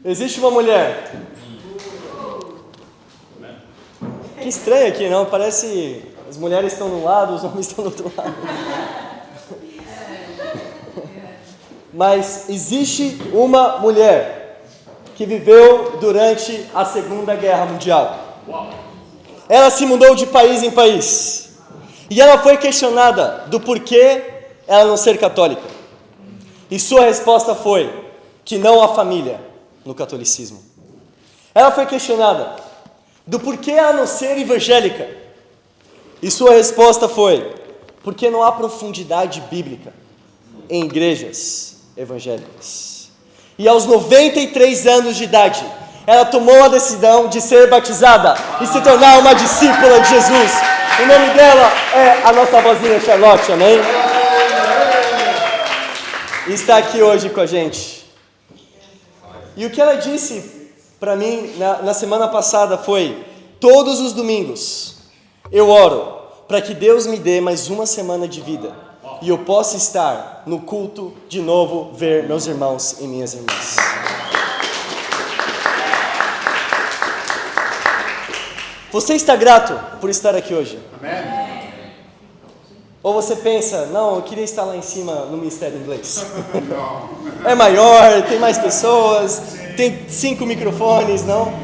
Existe uma mulher. Que estranho aqui, não? Parece as mulheres estão de um lado, os homens estão do outro lado. Mas existe uma mulher que viveu durante a Segunda Guerra Mundial. Ela se mudou de país em país. E ela foi questionada do porquê ela não ser católica. E sua resposta foi que não há família no catolicismo. Ela foi questionada do porquê ela não ser evangélica. E sua resposta foi porque não há profundidade bíblica em igrejas evangélicas. E aos 93 anos de idade, ela tomou a decisão de ser batizada e se tornar uma discípula de Jesus. O nome dela é a nossa vozinha Charlotte, amém? E está aqui hoje com a gente. E o que ela disse para mim na semana passada foi: todos os domingos eu oro para que Deus me dê mais uma semana de vida e eu possa estar no culto de novo, ver meus irmãos e minhas irmãs. Você está grato por estar aqui hoje? Amém. Ou você pensa, não, eu queria estar lá em cima no Ministério Inglês. É maior, tem mais pessoas, tem 5 microfones, não?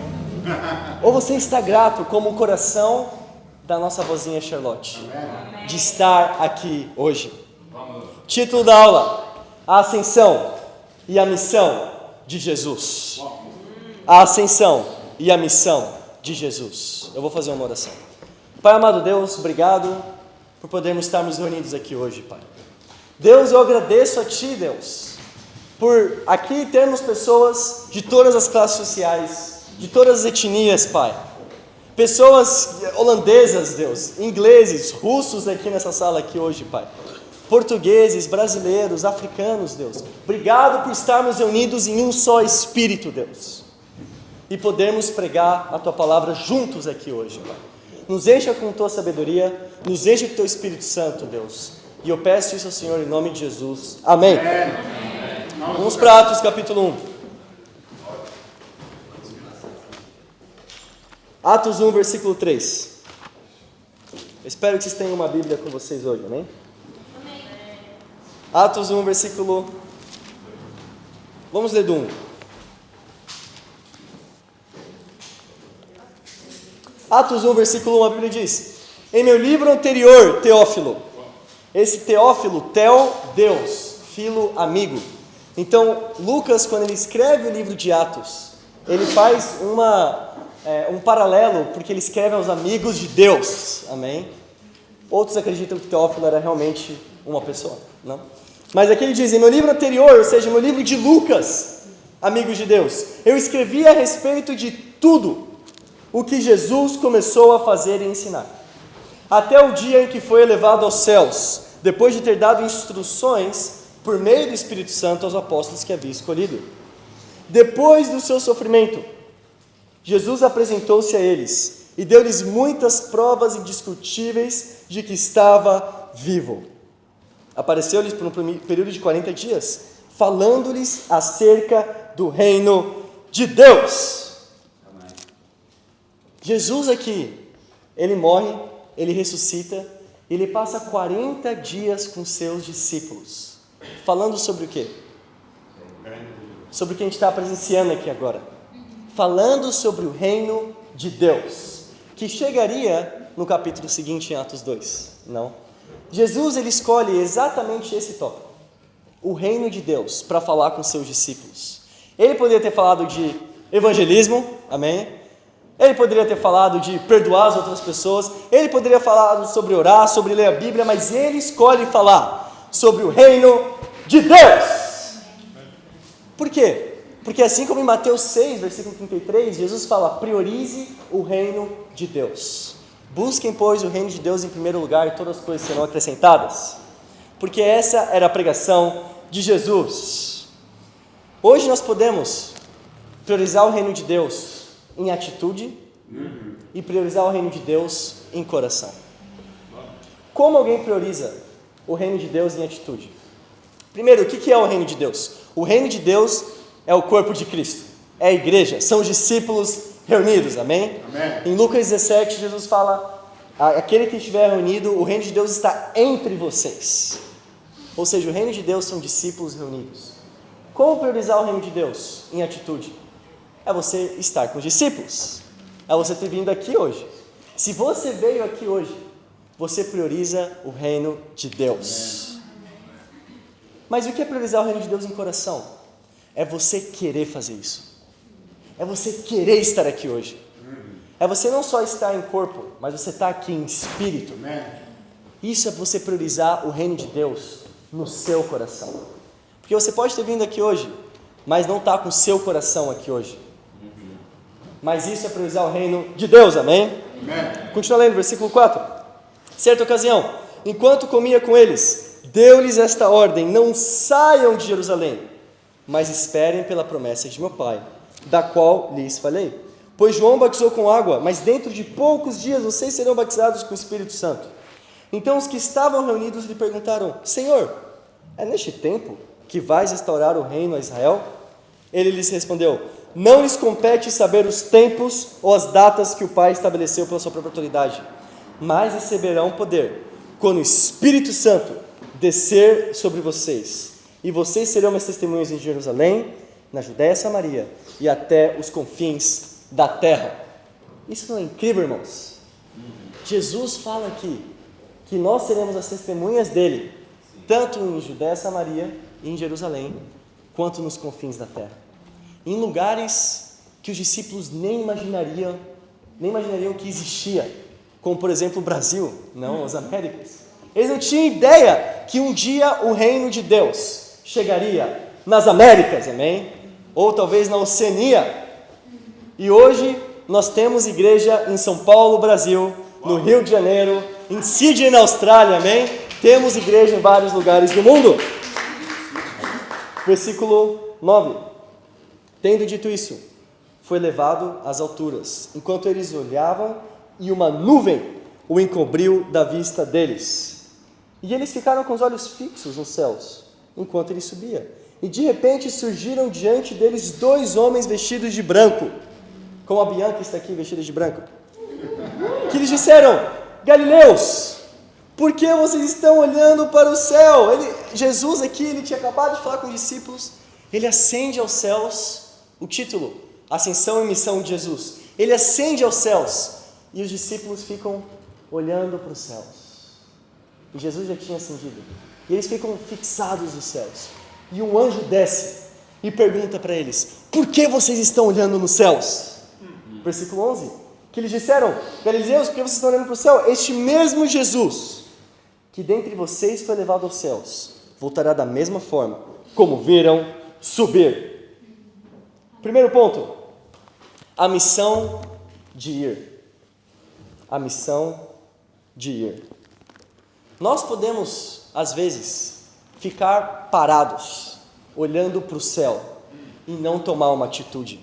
Ou você está grato como o coração da nossa vozinha Charlotte, de estar aqui hoje. Título da aula: a ascensão e a missão de Jesus. A ascensão e a missão de Jesus. Eu vou fazer uma oração. Pai amado Deus, obrigado por podermos estarmos reunidos aqui hoje, Pai. Deus, eu agradeço a Ti, Deus, por aqui termos pessoas de todas as classes sociais, de todas as etnias, Pai. Pessoas holandesas, Deus, ingleses, russos aqui nessa sala aqui hoje, Pai. Portugueses, brasileiros, africanos, Deus. Obrigado por estarmos reunidos em um só Espírito, Deus. E podermos pregar a Tua palavra juntos aqui hoje, Pai. Nos encha com Tua sabedoria, nos encha com Teu Espírito Santo, Deus. E eu peço isso ao Senhor em nome de Jesus. Amém. Vamos para Atos capítulo 1. Atos 1, versículo 3. Eu espero que vocês tenham uma Bíblia com vocês hoje, amém? Atos 1, versículo... Vamos ler do 1. Atos 1, versículo 1, a Bíblia diz: em meu livro anterior, Teófilo. Esse Teófilo, Teo, Deus, Filo, amigo. Então, Lucas, quando ele escreve o livro de Atos, ele faz um paralelo, porque ele escreve aos amigos de Deus, amém? Outros acreditam que Teófilo era realmente uma pessoa, não? Mas aqui ele diz, em meu livro anterior, ou seja, meu livro de Lucas, amigos de Deus, eu escrevi a respeito de tudo o que Jesus começou a fazer e ensinar, até o dia em que foi elevado aos céus, depois de ter dado instruções por meio do Espírito Santo aos apóstolos que havia escolhido. Depois do seu sofrimento, Jesus apresentou-se a eles e deu-lhes muitas provas indiscutíveis de que estava vivo. Apareceu-lhes por um período de 40 dias, falando-lhes acerca do reino de Deus. Amém. Jesus aqui, ele morre, ele ressuscita, ele passa 40 dias com seus discípulos, falando sobre o quê? Sobre o que a gente está presenciando aqui agora. Falando sobre o reino de Deus, que chegaria no capítulo seguinte em Atos 2, não? Jesus, ele escolhe exatamente esse tópico, o reino de Deus, para falar com seus discípulos. Ele poderia ter falado de evangelismo, amém? Ele poderia ter falado de perdoar as outras pessoas, ele poderia falar sobre orar, sobre ler a Bíblia, mas ele escolhe falar sobre o reino de Deus. Por quê? Porque assim como em Mateus 6, versículo 33, Jesus fala, priorize o reino de Deus. Busquem, pois, o reino de Deus em primeiro lugar e todas as coisas serão acrescentadas. Porque essa era a pregação de Jesus. Hoje nós podemos priorizar o reino de Deus em atitude e priorizar o reino de Deus em coração. Como alguém prioriza o reino de Deus em atitude? Primeiro, o que é o reino de Deus? O reino de Deus é o corpo de Cristo. é a igreja, são os discípulos reunidos, amém? Em Lucas 17, Jesus fala, aquele que estiver reunido, o reino de Deus está entre vocês. Ou seja, o reino de Deus são discípulos reunidos. Como priorizar o reino de Deus em atitude? É você estar com os discípulos. É você ter vindo aqui hoje. Se você veio aqui hoje, você prioriza o reino de Deus. Mas o que é priorizar o reino de Deus em coração? É você querer fazer isso. É você querer estar aqui hoje. É você não só estar em corpo, mas você estar aqui em espírito. Isso é você priorizar o reino de Deus no seu coração. Porque você pode ter vindo aqui hoje, mas não está com o seu coração aqui hoje. Mas isso é priorizar o reino de Deus, amém? Continua lendo, versículo 4. Certa ocasião, enquanto comia com eles, deu-lhes esta ordem: não saiam de Jerusalém, mas esperem pela promessa de meu Pai, da qual lhes falei. Pois João batizou com água, mas dentro de poucos dias vocês serão batizados com o Espírito Santo. Então os que estavam reunidos lhe perguntaram: Senhor, é neste tempo que vais restaurar o reino a Israel? Ele lhes respondeu: não lhes compete saber os tempos ou as datas que o Pai estabeleceu pela sua própria autoridade, mas receberão poder quando o Espírito Santo descer sobre vocês, e vocês serão minhas testemunhas em Jerusalém, na Judéia e Samaria e até os confins da terra. Isso não é incrível, irmãos? Jesus fala aqui que nós seremos as testemunhas dele, tanto em Judéia, Samaria e em Jerusalém, quanto nos confins da terra. Em lugares que os discípulos nem imaginariam que existia, como por exemplo o Brasil, não, as Américas. Eles não tinham ideia que um dia o reino de Deus chegaria nas Américas, amém? Ou talvez na Oceania. E hoje nós temos igreja em São Paulo, Brasil, no Rio de Janeiro, em Sydney, na Austrália, amém? Temos igreja em vários lugares do mundo. Versículo 9. Tendo dito isso, foi levado às alturas, enquanto eles olhavam, e uma nuvem o encobriu da vista deles. E eles ficaram com os olhos fixos nos céus, enquanto ele subia. E de repente surgiram diante deles 2 homens vestidos de branco, como a Bianca está aqui vestida de branco, que lhes disseram: Galileus, por que vocês estão olhando para o céu? Jesus aqui, ele tinha acabado de falar com os discípulos, ele ascende aos céus. O título, Ascensão e Missão de Jesus. Ele ascende aos céus e os discípulos ficam olhando para os céus. E Jesus já tinha ascendido. E eles ficam fixados nos céus. E um anjo desce e pergunta para eles: por que vocês estão olhando nos céus? Versículo 11. Que eles disseram: Galileus, por que vocês estão olhando para o céu? Este mesmo Jesus, que dentre vocês foi levado aos céus, voltará da mesma forma como viram subir. Primeiro ponto, a missão de ir. A missão de ir. Nós podemos, às vezes, ficar parados, olhando para o céu e não tomar uma atitude,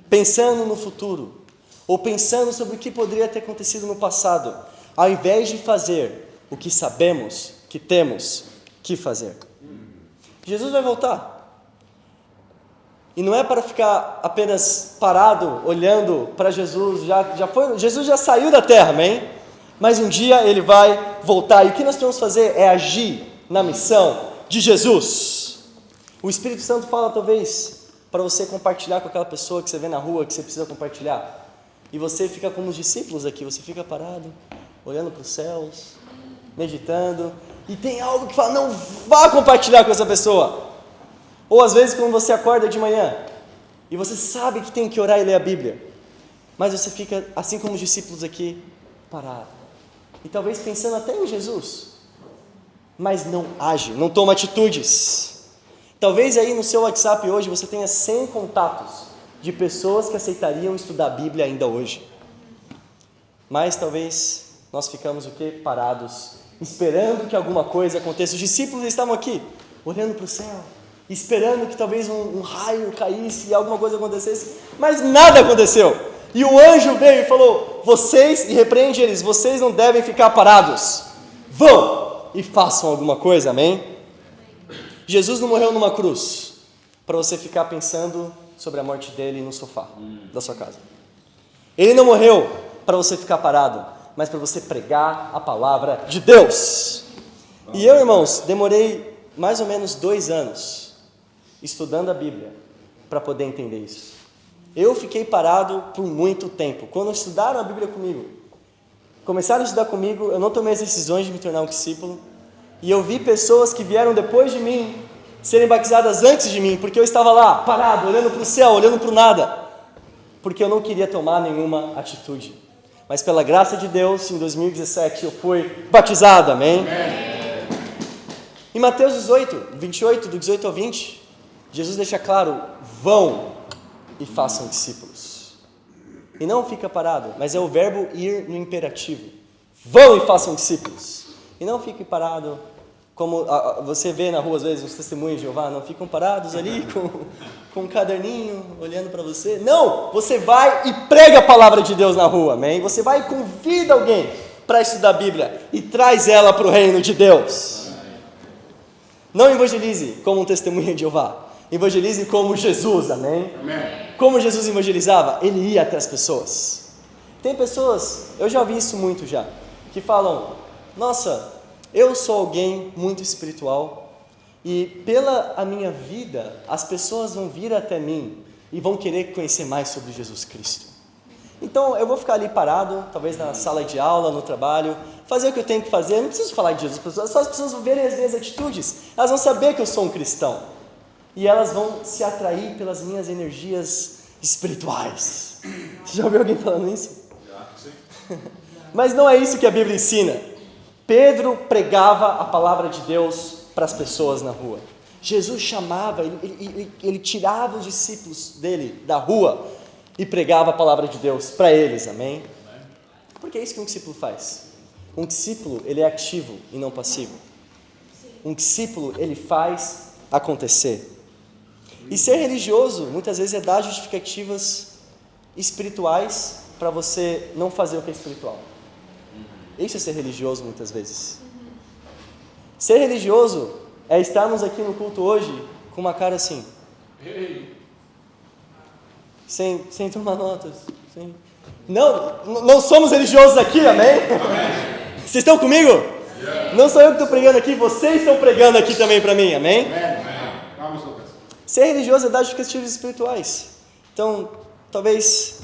pensando no futuro, ou pensando sobre o que poderia ter acontecido no passado, ao invés de fazer o que sabemos que temos que fazer. Jesus vai voltar. E não é para ficar apenas parado, olhando para Jesus, Jesus já saiu da terra, amém? Mas um dia ele vai voltar, e o que nós podemos fazer é agir na missão de Jesus. O Espírito Santo fala talvez para você compartilhar com aquela pessoa que você vê na rua, que você precisa compartilhar, e você fica como os discípulos aqui, você fica parado, olhando para os céus, meditando, e tem algo que fala: não vá compartilhar com essa pessoa. Ou às vezes quando você acorda de manhã e você sabe que tem que orar e ler a Bíblia, mas você fica, assim como os discípulos aqui, parado. E talvez pensando até em Jesus, mas não age, não toma atitudes. Talvez aí no seu WhatsApp hoje você tenha 100 contatos de pessoas que aceitariam estudar a Bíblia ainda hoje. Mas talvez nós ficamos o quê? Parados, esperando que alguma coisa aconteça. Os discípulos estavam aqui, olhando para o céu, esperando que talvez um raio caísse e alguma coisa acontecesse, mas nada aconteceu. E o anjo veio e falou: vocês, e repreende eles, vocês não devem ficar parados, vão e façam alguma coisa, amém? Jesus não morreu numa cruz para você ficar pensando sobre a morte dele no sofá da sua casa. Ele não morreu para você ficar parado, mas para você pregar a palavra de Deus. E eu, irmãos, demorei mais ou menos 2 anos estudando a Bíblia para poder entender isso. Eu fiquei parado por muito tempo. Quando estudaram a Bíblia comigo, começaram a estudar comigo, eu não tomei as decisões de me tornar um discípulo, e eu vi pessoas que vieram depois de mim serem batizadas antes de mim, porque eu estava lá, parado, olhando para o céu, olhando para o nada, porque eu não queria tomar nenhuma atitude. Mas pela graça de Deus, em 2017, eu fui batizado, amém? Em Mateus 18, 28, do 18 ao 20, Jesus deixa claro, vão e façam discípulos. E não fica parado, mas é o verbo ir no imperativo. Vão e façam discípulos. E não fique parado, como você vê na rua às vezes os testemunhos de Jeová, não ficam parados ali com um caderninho, olhando para você. Não, você vai e prega a palavra de Deus na rua, amém? Você vai e convida alguém para estudar a Bíblia e traz ela para o reino de Deus. Não evangelize como um testemunho de Jeová, evangelize como Jesus, amém? Como Jesus evangelizava? Ele ia até as pessoas. Tem pessoas, eu já ouvi isso muito já, que falam, nossa, eu sou alguém muito espiritual e pela a minha vida, as pessoas vão vir até mim e vão querer conhecer mais sobre Jesus Cristo. Então eu vou ficar ali parado, talvez na sala de aula, no trabalho, fazer o que eu tenho que fazer, eu não preciso falar de Jesus, só as pessoas vão verem as minhas atitudes, elas vão saber que eu sou um cristão e elas vão se atrair pelas minhas energias espirituais. Você já ouviu alguém falando isso? Já, mas não é isso que a Bíblia ensina. Pedro pregava a palavra de Deus para as pessoas na rua. Jesus chamava, ele tirava os discípulos dele da rua e pregava a palavra de Deus para eles, amém? Porque é isso que um discípulo faz. Um discípulo, ele é ativo e não passivo. Um discípulo, ele faz acontecer. E ser religioso, muitas vezes, é dar justificativas espirituais para você não fazer o que é espiritual. Isso é ser religioso, muitas vezes. Ser religioso é estarmos aqui no culto hoje com uma cara assim, sem tomar notas. Não somos religiosos aqui, amém? Vocês estão comigo? Não sou eu que estou pregando aqui, vocês estão pregando aqui também para mim, amém? Vamos, Lucas. Ser religioso é dar justificativas espirituais. Então, talvez,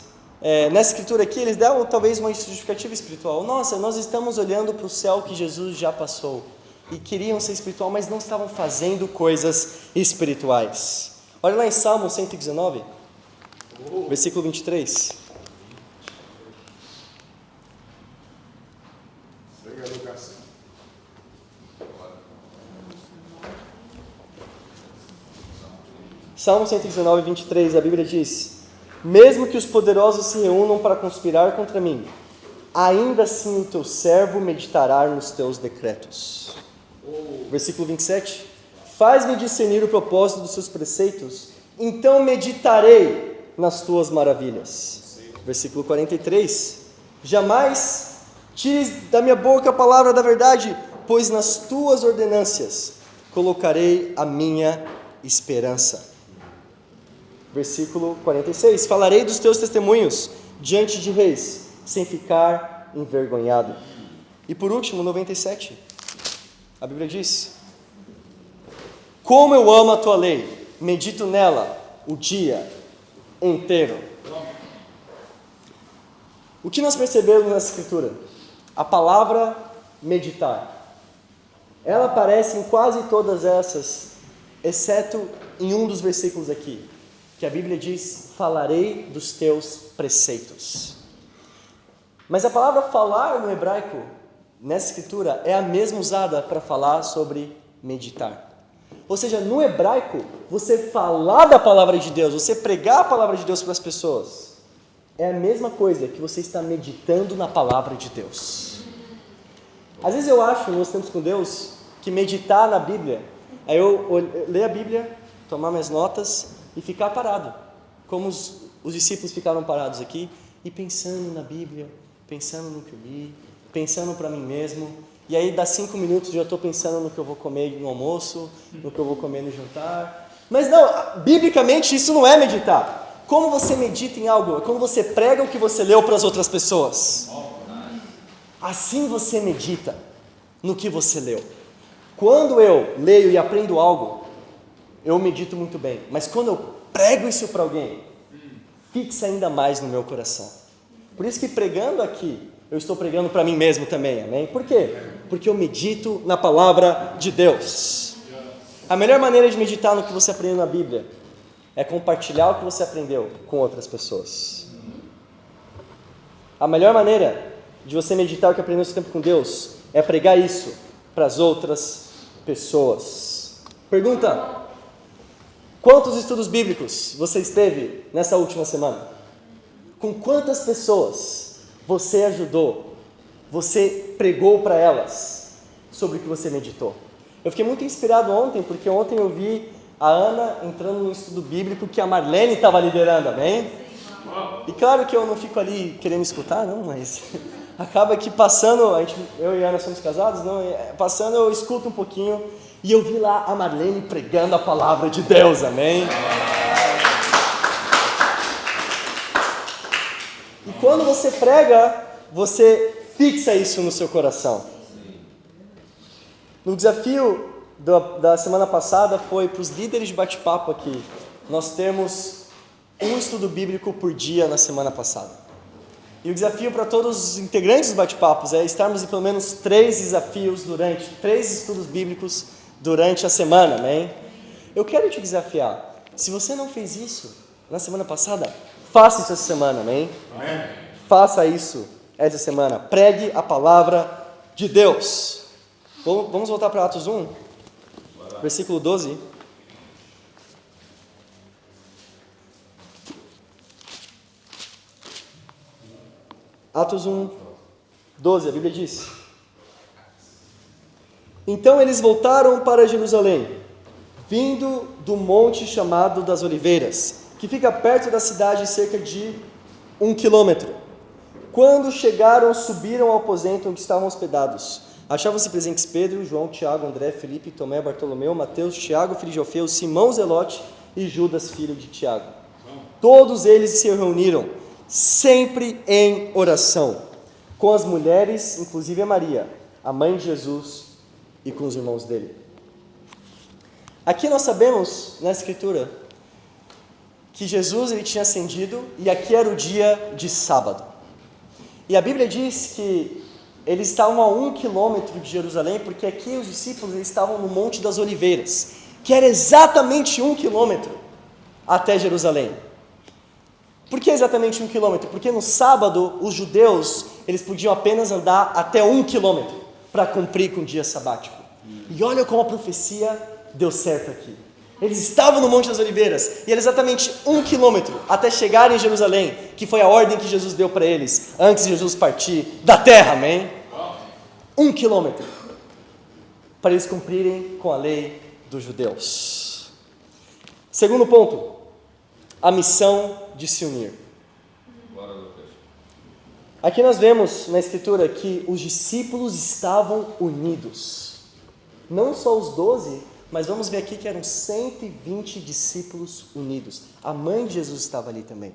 nessa escritura aqui, eles deram talvez uma justificativa espiritual. Nossa, nós estamos olhando para o céu que Jesus já passou. E queriam ser espiritual, mas não estavam fazendo coisas espirituais. Olha lá em Salmo 119, versículo 23. Salmo 119, 23, a Bíblia diz: mesmo que os poderosos se reúnam para conspirar contra mim, ainda assim o teu servo meditará nos teus decretos. Versículo 27, faz-me discernir o propósito dos seus preceitos, então meditarei nas tuas maravilhas. Versículo 43, jamais tires da minha boca a palavra da verdade, pois nas tuas ordenâncias colocarei a minha esperança. Versículo 46, falarei dos teus testemunhos diante de reis, sem ficar envergonhado. E por último, 97, a Bíblia diz: como eu amo a tua lei, medito nela o dia inteiro. O que nós percebemos nessa escritura? A palavra meditar. Ela aparece em quase todas essas, exceto em um dos versículos aqui, que a Bíblia diz: falarei dos teus preceitos. Mas a palavra falar no hebraico, nessa escritura, é a mesma usada para falar sobre meditar. Ou seja, no hebraico, você falar da palavra de Deus, você pregar a palavra de Deus para as pessoas, é a mesma coisa que você está meditando na palavra de Deus. Às vezes eu acho, nos tempos com Deus, que meditar na Bíblia, é eu ler a Bíblia, tomar minhas notas e ficar parado, como os discípulos ficaram parados aqui, e pensando na Bíblia, pensando no que eu li, pensando para mim mesmo, e aí dá 5 minutos e já estou pensando no que eu vou comer no almoço, no que eu vou comer no jantar, Mas não, biblicamente isso não é meditar. Como você medita em algo? É quando você prega o que você leu para as outras pessoas. Assim você medita no que você leu. Quando eu leio e aprendo algo, eu medito muito bem. Mas quando eu prego isso para alguém, fixa ainda mais no meu coração. Por isso que pregando aqui, eu estou pregando para mim mesmo também, amém? Por quê? Porque eu medito na palavra de Deus. A melhor maneira de meditar no que você aprendeu na Bíblia é compartilhar o que você aprendeu com outras pessoas. A melhor maneira de você meditar o que aprendeu esse tempo com Deus é pregar isso para as outras pessoas. Pergunta: quantos estudos bíblicos você esteve nessa última semana? Com quantas pessoas você ajudou? Você pregou para elas sobre o que você meditou? Eu fiquei muito inspirado ontem, porque ontem eu vi a Ana entrando no estudo bíblico que a Marlene estava liderando, amém? E claro que eu não fico ali querendo escutar, não, mas acaba que passando, eu e a Ana somos casados, não, passando eu escuto um pouquinho e eu vi lá a Marlene pregando a palavra de Deus, amém? E quando você prega, você fixa isso no seu coração. No desafio da semana passada foi para os líderes de bate-papo aqui, nós temos um estudo bíblico por dia na semana passada. E o desafio para todos os integrantes dos bate-papos é estarmos em pelo menos 3 estudos bíblicos durante a semana, amém? Eu quero te desafiar, se você não fez isso na semana passada, faça isso essa semana, amém? Amém. Faça isso essa semana, pregue a palavra de Deus. Vamos voltar para Atos 1, versículo 12. Atos 1, 12, a Bíblia diz: então eles voltaram para Jerusalém, vindo do monte chamado das Oliveiras, que fica perto da cidade, cerca de 1 quilômetro. Quando chegaram, subiram ao aposento onde estavam hospedados. Achavam-se presentes Pedro, João, Tiago, André, Felipe, Tomé, Bartolomeu, Mateus, Tiago, filho de Alfeu, Simão Zelote e Judas, filho de Tiago. Todos eles se reuniram, sempre em oração, com as mulheres, inclusive a Maria, a mãe de Jesus, e com os irmãos dele. Aqui nós sabemos, na Escritura, que Jesus ele tinha ascendido, e aqui era o dia de sábado. E a Bíblia diz que eles estavam a 1 quilômetro de Jerusalém, porque aqui os discípulos eles estavam no Monte das Oliveiras, que era exatamente 1 quilômetro até Jerusalém. Por que exatamente 1 quilômetro? Porque no sábado os judeus eles podiam apenas andar até 1 quilômetro para cumprir com o dia sabático. E olha como a profecia deu certo aqui. Eles estavam no Monte das Oliveiras, e era exatamente 1 quilômetro até chegarem em Jerusalém, que foi a ordem que Jesus deu para eles, antes de Jesus partir da terra, amém? 1 quilômetro, para eles cumprirem com a lei dos judeus. Segundo ponto, a missão de se unir. Aqui nós vemos na Escritura que os discípulos estavam unidos. Não só os 12, mas vamos ver aqui que eram 120 discípulos unidos. A mãe de Jesus estava ali também.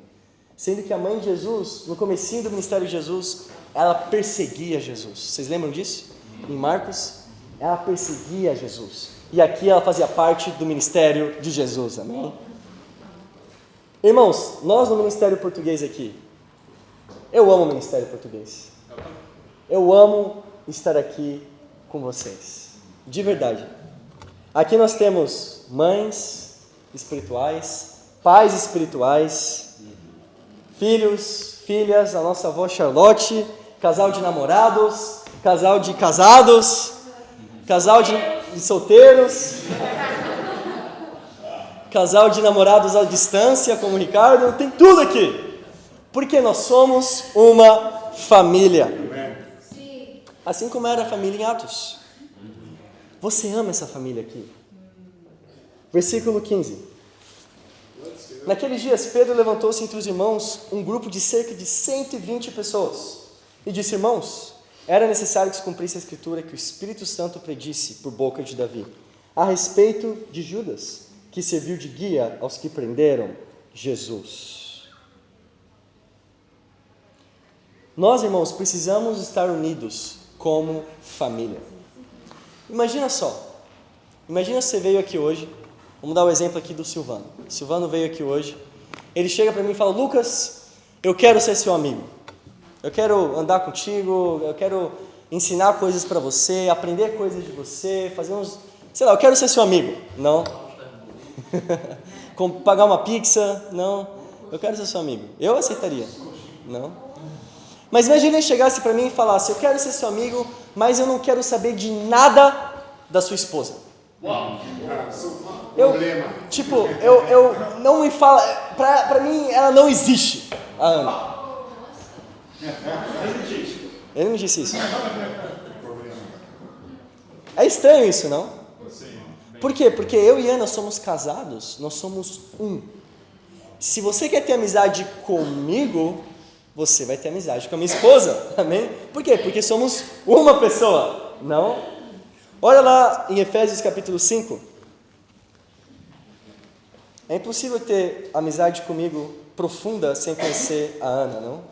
Sendo que a mãe de Jesus, no comecinho do ministério de Jesus, ela perseguia Jesus. Vocês lembram disso? Em Marcos, ela perseguia Jesus. E aqui ela fazia parte do ministério de Jesus, amém? Irmãos, nós no ministério português aqui, eu amo o ministério português. Eu amo estar aqui com vocês. De verdade. Aqui nós temos mães espirituais, pais espirituais, filhos, filhas, a nossa avó Charlotte, casal de namorados, casal de casados, casal de solteiros, casal de namorados à distância, como o Ricardo, tem tudo aqui, porque nós somos uma família, assim como era a família em Atos. Você ama essa família aqui? Versículo 15. Naqueles dias, Pedro levantou-se entre os irmãos, um grupo de cerca de 120 pessoas, e disse: irmãos, era necessário que se cumprisse a escritura que o Espírito Santo predisse por boca de Davi, a respeito de Judas, que que serviu de guia aos que prenderam? Jesus. Nós, irmãos, precisamos estar unidos como família. Imagina só. Imagina você veio aqui hoje. Vamos dar o exemplo aqui do Silvano. O Silvano veio aqui hoje. Ele chega para mim e fala: Lucas, eu quero ser seu amigo. Eu quero andar contigo, eu quero ensinar coisas para você, aprender coisas de você, fazer uns... Sei lá, eu quero ser seu amigo. Não. Pagar uma pizza. Não. Eu quero ser seu amigo. Eu aceitaria. Não. Mas imagina ele chegasse para mim e falasse: eu quero ser seu amigo, mas eu não quero saber de nada da sua esposa. Eu não me fala, pra mim ela não existe, a Ana. Ele não disse isso. É estranho isso, não? Por quê? Porque eu e Ana somos casados, nós somos um. Se você quer ter amizade comigo, você vai ter amizade com a minha esposa, amém? Por quê? Porque somos uma pessoa, não? Olha lá em Efésios capítulo 5. É impossível ter amizade comigo profunda sem conhecer a Ana, não?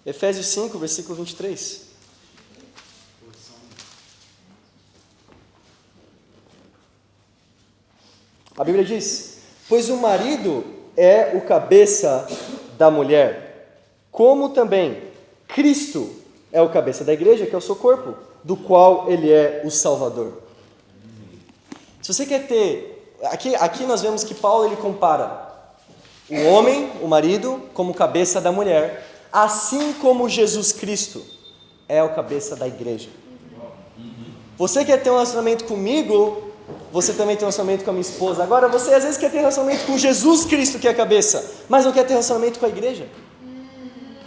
Efésios 5, versículo 23. A Bíblia diz: pois o marido é o cabeça da mulher, como também Cristo é o cabeça da igreja, que é o seu corpo, do qual ele é o Salvador. Se você quer ter... Aqui nós vemos que Paulo ele compara o homem, o marido, como cabeça da mulher, assim como Jesus Cristo é o cabeça da igreja. Você quer ter um relacionamento comigo, você também tem um relacionamento com a minha esposa. Agora, você às vezes quer ter um relacionamento com Jesus Cristo, que é a cabeça, mas não quer ter relacionamento com a igreja,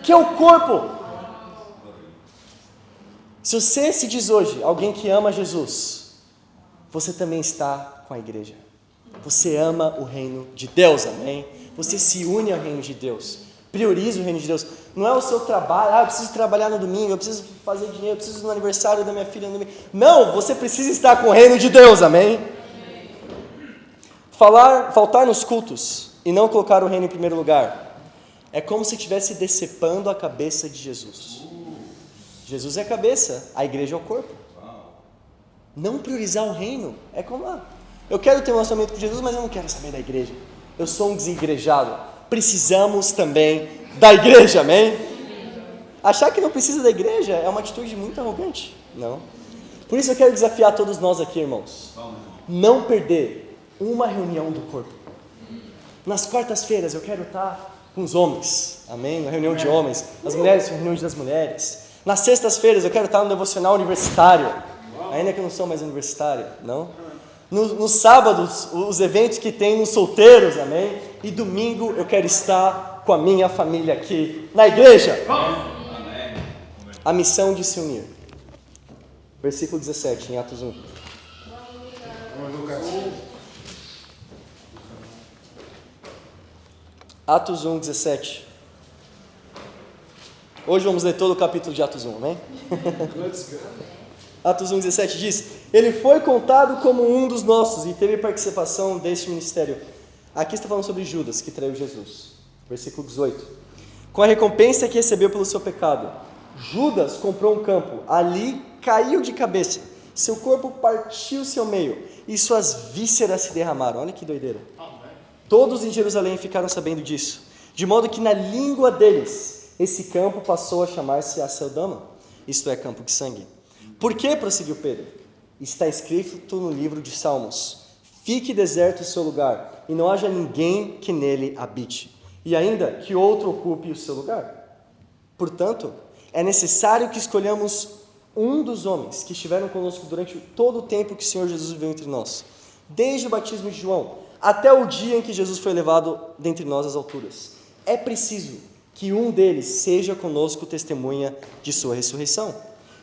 que é o corpo. Se você se diz hoje alguém que ama Jesus, você também está com a igreja. Você ama o reino de Deus, amém? Você se une ao reino de Deus. Prioriza o reino de Deus. Não é o seu trabalho, eu preciso trabalhar no domingo, eu preciso fazer dinheiro, eu preciso ir no aniversário da minha filha no domingo. Não, você precisa estar com o reino de Deus, amém? Faltar nos cultos e não colocar o reino em primeiro lugar é como se estivesse decepando a cabeça de Jesus. Jesus é a cabeça, a igreja é o corpo. Não priorizar o reino é como, eu quero ter um relacionamento com Jesus, mas eu não quero saber da igreja. Eu sou um desigrejado. Precisamos também da igreja, amém? Achar que não precisa da igreja é uma atitude muito arrogante, não? Por isso eu quero desafiar todos nós aqui, irmãos. Não perder uma reunião do corpo. Nas quartas-feiras eu quero estar com os homens, amém? Na reunião de homens. As mulheres, na reunião das mulheres. Nas sextas-feiras eu quero estar no devocional universitário, ainda que eu não sou mais universitário, não? Nos sábados, os eventos que tem nos solteiros, amém? E domingo eu quero estar com a minha família aqui, na igreja. Amém. A missão de se unir. Versículo 17, em Atos 1. Atos 1, 17. Hoje vamos ler todo o capítulo de Atos 1, amém? Atos 1, 17 diz: ele foi contado como um dos nossos e teve participação deste ministério. Aqui está falando sobre Judas, que traiu Jesus. Versículo 18. Com a recompensa que recebeu pelo seu pecado, Judas comprou um campo, ali caiu de cabeça, seu corpo partiu-se ao meio e suas vísceras se derramaram. Olha que doideira. Todos em Jerusalém ficaram sabendo disso, de modo que na língua deles esse campo passou a chamar-se Aceldama, isto é, campo de sangue. Por que, prosseguiu Pedro? Está escrito no livro de Salmos: fique deserto o seu lugar, e não haja ninguém que nele habite, e ainda que outro ocupe o seu lugar. Portanto, é necessário que escolhamos um dos homens que estiveram conosco durante todo o tempo que o Senhor Jesus viveu entre nós, desde o batismo de João, até o dia em que Jesus foi levado dentre nós às alturas. É preciso que um deles seja conosco testemunha de sua ressurreição.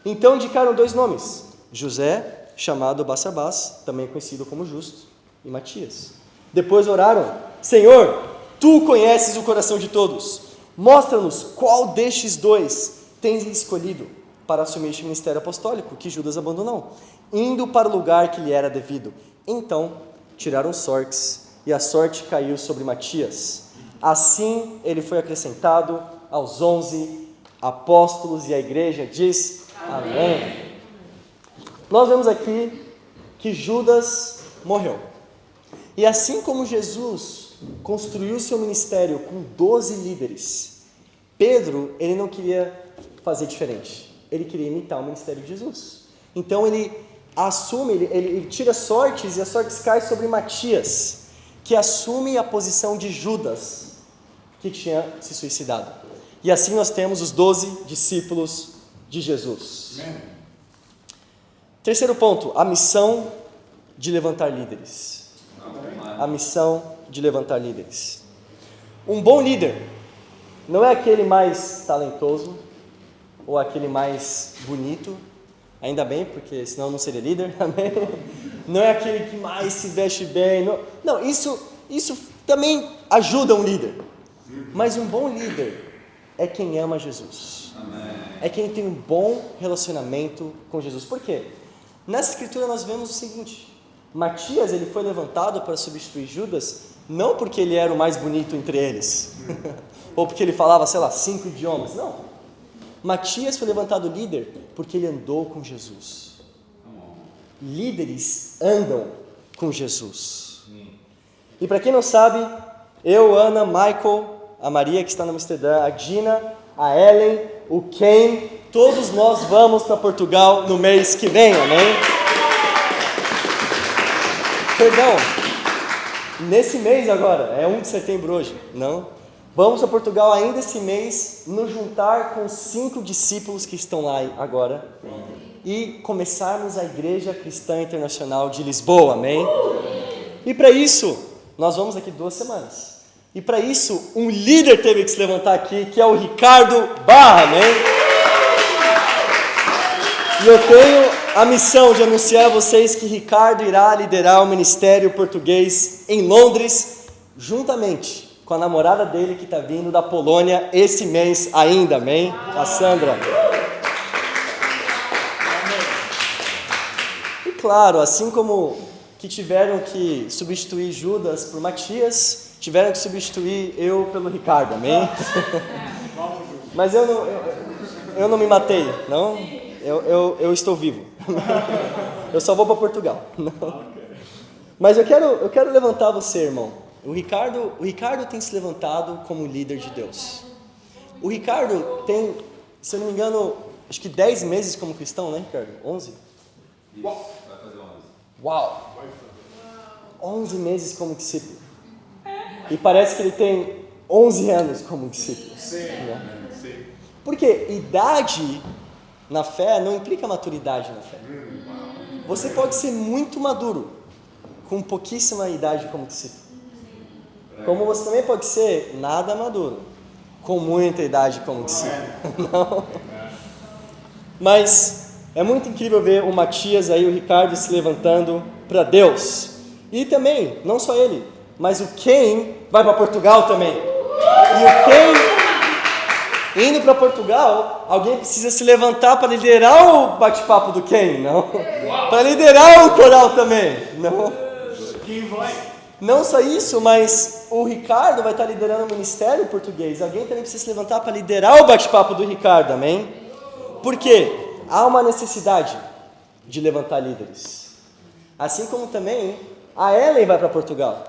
Então indicaram 2 nomes, José, chamado Barsabás, também conhecido como Justo, e Matias. Depois oraram: Senhor, tu conheces o coração de todos, mostra-nos qual destes 2 tens escolhido para assumir este ministério apostólico, que Judas abandonou, indo para o lugar que lhe era devido. Então, tiraram sortes, e a sorte caiu sobre Matias. Assim, ele foi acrescentado aos 11 apóstolos, e a igreja diz: Amém. Nós vemos aqui que Judas morreu. E assim como Jesus construiu seu ministério com 12 líderes, Pedro, ele não queria fazer diferente. Ele queria imitar o ministério de Jesus. Então ele assume, ele tira sortes, e as sortes caem sobre Matias, que assume a posição de Judas, que tinha se suicidado. E assim nós temos os 12 discípulos de Jesus. Amém. Terceiro ponto, a missão de levantar líderes. A missão de levantar líderes. Um bom líder não é aquele mais talentoso ou aquele mais bonito, ainda bem, porque senão não seria líder, amém? Não é aquele que mais se veste bem, não, isso também ajuda um líder, mas um bom líder é quem ama Jesus, é quem tem um bom relacionamento com Jesus. Por quê? Nessa escritura nós vemos o seguinte: Matias, ele foi levantado para substituir Judas, não porque ele era o mais bonito entre eles, ou porque ele falava, 5 idiomas, não. Matias foi levantado líder porque ele andou com Jesus. Líderes andam com Jesus. E para quem não sabe, eu, Ana, Michael, a Maria que está no Amsterdã, a Gina, a Ellen, o Ken, todos nós vamos para Portugal no mês que vem, amém? Perdão, nesse mês agora, é 1 de setembro hoje, não? Vamos a Portugal ainda esse mês, nos juntar com 5 discípulos que estão lá agora e começarmos a Igreja Cristã Internacional de Lisboa, amém? E para isso, nós vamos aqui 2 semanas. E para isso, um líder teve que se levantar aqui, que é o Ricardo Barra, amém? E eu tenho a missão de anunciar a vocês que Ricardo irá liderar o ministério português em Londres, juntamente com a namorada dele que está vindo da Polônia esse mês ainda, amém? A Sandra. E claro, assim como que tiveram que substituir Judas por Matias, tiveram que substituir eu pelo Ricardo, amém? Mas eu não me matei, não? Eu estou vivo. Eu só vou para Portugal. Não. Mas eu quero levantar você, irmão. O Ricardo tem se levantado como líder de Deus. O Ricardo tem, se eu não me engano, acho que 10 meses como cristão, né, Ricardo? 11? Isso, vai fazer 11. Uau! 11 meses como discípulo. E parece que ele tem 11 anos como discípulo. Sim, né? Sim. Porque idade na fé não implica maturidade na fé. Você pode ser muito maduro com pouquíssima idade como discípulo. Como você também pode ser nada maduro com muita idade como discípulo. Não. Mas é muito incrível ver o Matias aí, o Ricardo se levantando para Deus. E também, não só ele, mas o Ken vai para Portugal também. E o Ken indo para Portugal, alguém precisa se levantar para liderar o bate-papo do Ken, não? Para liderar o coral também, não? Quem vai? Não só isso, mas o Ricardo vai estar liderando o ministério português. Alguém também precisa se levantar para liderar o bate-papo do Ricardo, amém? Por quê? Há uma necessidade de levantar líderes. Assim como também a Ellen vai para Portugal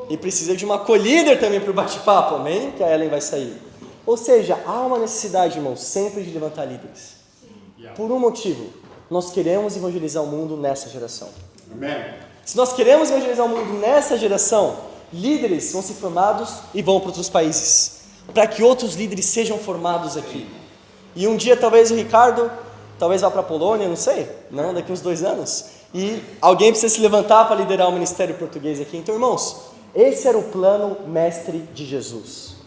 e precisa de uma co-líder também para o bate-papo, amém? Que a Ellen vai sair. Ou seja, há uma necessidade, irmãos, sempre de levantar líderes. Por um motivo, nós queremos evangelizar o mundo nessa geração. Amém. Se nós queremos evangelizar o mundo nessa geração, líderes vão ser formados e vão para outros países, para que outros líderes sejam formados aqui. E um dia talvez o Ricardo, talvez vá para a Polônia, não sei, não, daqui uns 2 anos, e alguém precisa se levantar para liderar o ministério português aqui. Então, irmãos, esse era o plano mestre de Jesus.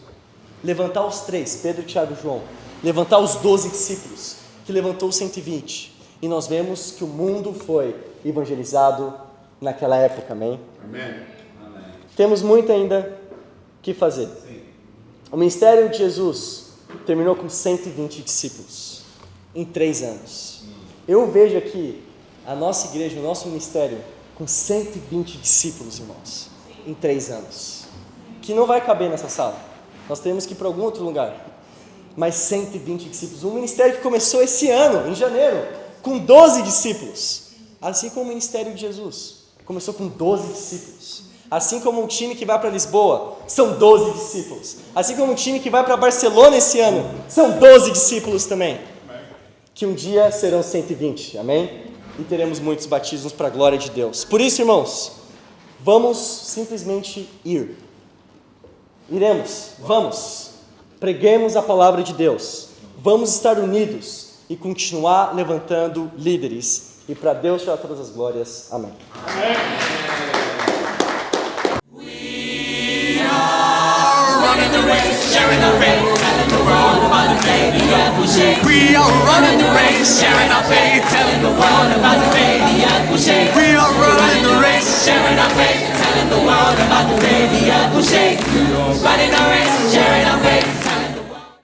Levantar os 3, Pedro, Tiago e João, levantar os 12 discípulos, que levantou os 120, e nós vemos que o mundo foi evangelizado naquela época, amém? Amém. Temos muito ainda que fazer. Sim. O ministério de Jesus terminou com 120 discípulos. em 3 anos. Eu vejo aqui a nossa igreja, o nosso ministério, com 120 discípulos, irmãos, em 3 anos. Que não vai caber nessa sala. Nós temos que ir para algum outro lugar. Mas 120 discípulos. Um ministério que começou esse ano, em janeiro, com 12 discípulos. Assim como o ministério de Jesus. Começou com 12 discípulos. Assim como um time que vai para Lisboa, são 12 discípulos. Assim como um time que vai para Barcelona esse ano, são 12 discípulos também. Que um dia serão 120, amém? E teremos muitos batismos para a glória de Deus. Por isso, irmãos, vamos simplesmente ir. Iremos, vamos. Preguemos a palavra de Deus. Vamos estar unidos e continuar levantando líderes. E para Deus seja todas as glórias. Amém. Running the race, sharing our faith, telling the world about the baby Yahusha. We are running the race, sharing our faith, telling the world about the baby Yahusha. We are running the race, sharing our faith, telling the world about the baby Yahusha. Running the race, sharing our faith.